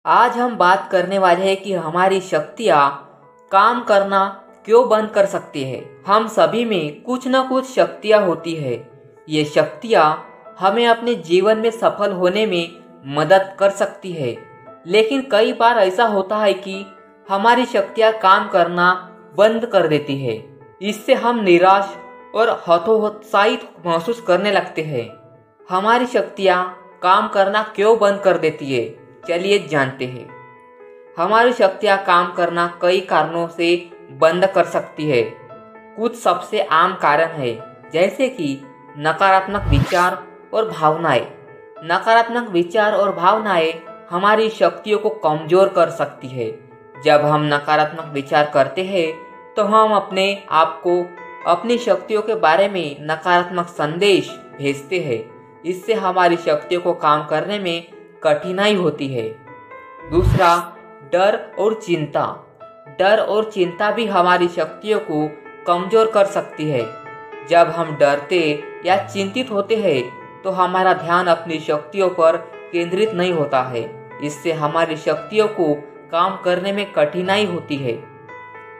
आज हम बात करने वाले हैं कि हमारी शक्तियाँ काम करना क्यों बंद कर सकती है। हम सभी में कुछ न कुछ शक्तियाँ होती है। ये शक्तियाँ हमें अपने जीवन में सफल होने में मदद कर सकती है, लेकिन कई बार ऐसा होता है कि हमारी शक्तियाँ काम करना बंद कर देती है। इससे हम निराश और हतोत्साहित महसूस करने लगते हैं। हमारी शक्तियाँ काम करना क्यों बंद कर देती है, चलिए जानते हैं। हमारी शक्तियाँ काम करना कई कारणों से बंद कर सकती है। कुछ सबसे आम कारण है, जैसे कि नकारात्मक विचार और भावनाएं। नकारात्मक विचार और भावनाएं हमारी शक्तियों को कमजोर कर सकती है। जब हम नकारात्मक विचार करते हैं तो हम अपने आप को अपनी शक्तियों के बारे में नकारात्मक संदेश भेजते हैं। इससे हमारी शक्तियों को काम करने में कठिनाई होती है। दूसरा, डर और चिंता। डर और चिंता भी हमारी शक्तियों को कमजोर कर सकती है। जब हम डरते या चिंतित होते हैं तो हमारा ध्यान अपनी शक्तियों पर केंद्रित नहीं होता है। इससे हमारी शक्तियों को काम करने में कठिनाई होती है।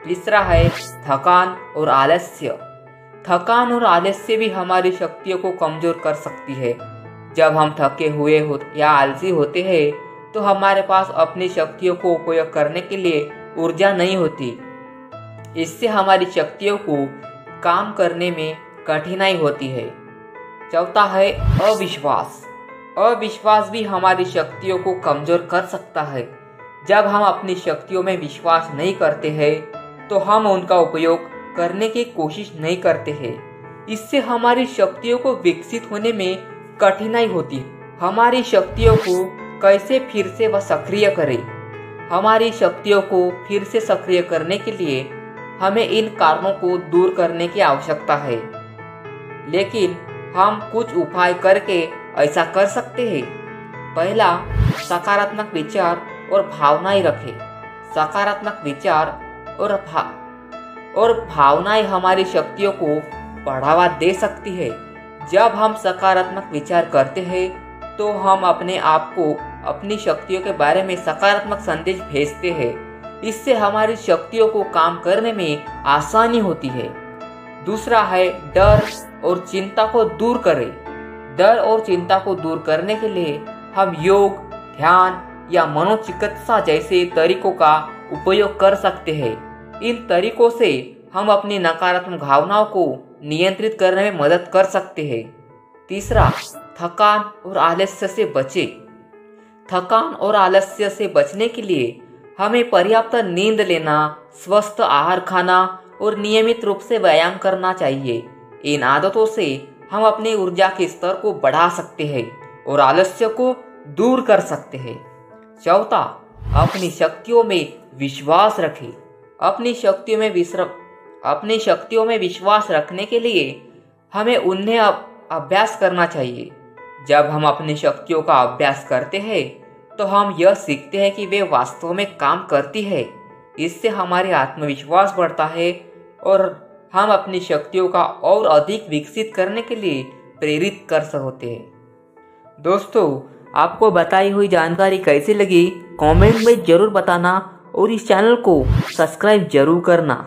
तीसरा है थकान और आलस्य। थकान और आलस्य भी हमारी शक्तियों को कमजोर कर सकती है। जब हम थके हुए या आलसी होते हैं तो हमारे पास अपनी शक्तियों को उपयोग करने के लिए ऊर्जा नहीं होती। इससे हमारी शक्तियों को काम करने में कठिनाई होती है। चौथा है अविश्वास। अविश्वास भी हमारी शक्तियों को कमजोर कर सकता है। जब हम अपनी शक्तियों में विश्वास नहीं करते हैं तो हम उनका उपयोग करने की कोशिश नहीं करते हैं। इससे हमारी शक्तियों को विकसित होने में कठिनाई होती है। हमारी शक्तियों को कैसे फिर से व सक्रिय करें? हमारी शक्तियों को फिर से सक्रिय करने के लिए हमें इन कारणों को दूर करने की आवश्यकता है, लेकिन हम कुछ उपाय करके ऐसा कर सकते हैं। पहला, सकारात्मक विचार और भावनाएं रखें। सकारात्मक विचार और भावनाएं हमारी शक्तियों को बढ़ावा दे सकती है। जब हम सकारात्मक विचार करते हैं तो हम अपने आप को अपनी शक्तियों के बारे में सकारात्मक संदेश भेजते हैं। इससे हमारी शक्तियों को काम करने में आसानी होती है। दूसरा है डर और चिंता को दूर करें। डर और चिंता को दूर करने के लिए हम योग, ध्यान या मनोचिकित्सा जैसे तरीकों का उपयोग कर सकते हैं। इन तरीकों से हम अपनी नकारात्मक भावनाओं को नियंत्रित करने में मदद कर सकते हैं। तीसरा, थकान और आलस्य से बचें। थकान और आलस्य से बचने के लिए हमें पर्याप्त नींद लेना, स्वस्थ आहार खाना और नियमित रूप से व्यायाम करना चाहिए। इन आदतों से हम अपनी ऊर्जा के स्तर को बढ़ा सकते हैं और आलस्य को दूर कर सकते हैं। चौथा, अपनी शक्तियों में विश्वास रखें। अपनी शक्तियों में विश्वास रखने के लिए हमें उन्हें अभ्यास करना चाहिए। जब हम अपनी शक्तियों का अभ्यास करते हैं तो हम यह सीखते हैं कि वे वास्तव में काम करती है। इससे हमारे आत्मविश्वास बढ़ता है और हम अपनी शक्तियों का और अधिक विकसित करने के लिए प्रेरित कर होते हैं। दोस्तों, आपको बताई हुई जानकारी कैसी लगी कमेंट में जरूर बताना और इस चैनल को सब्सक्राइब जरूर करना।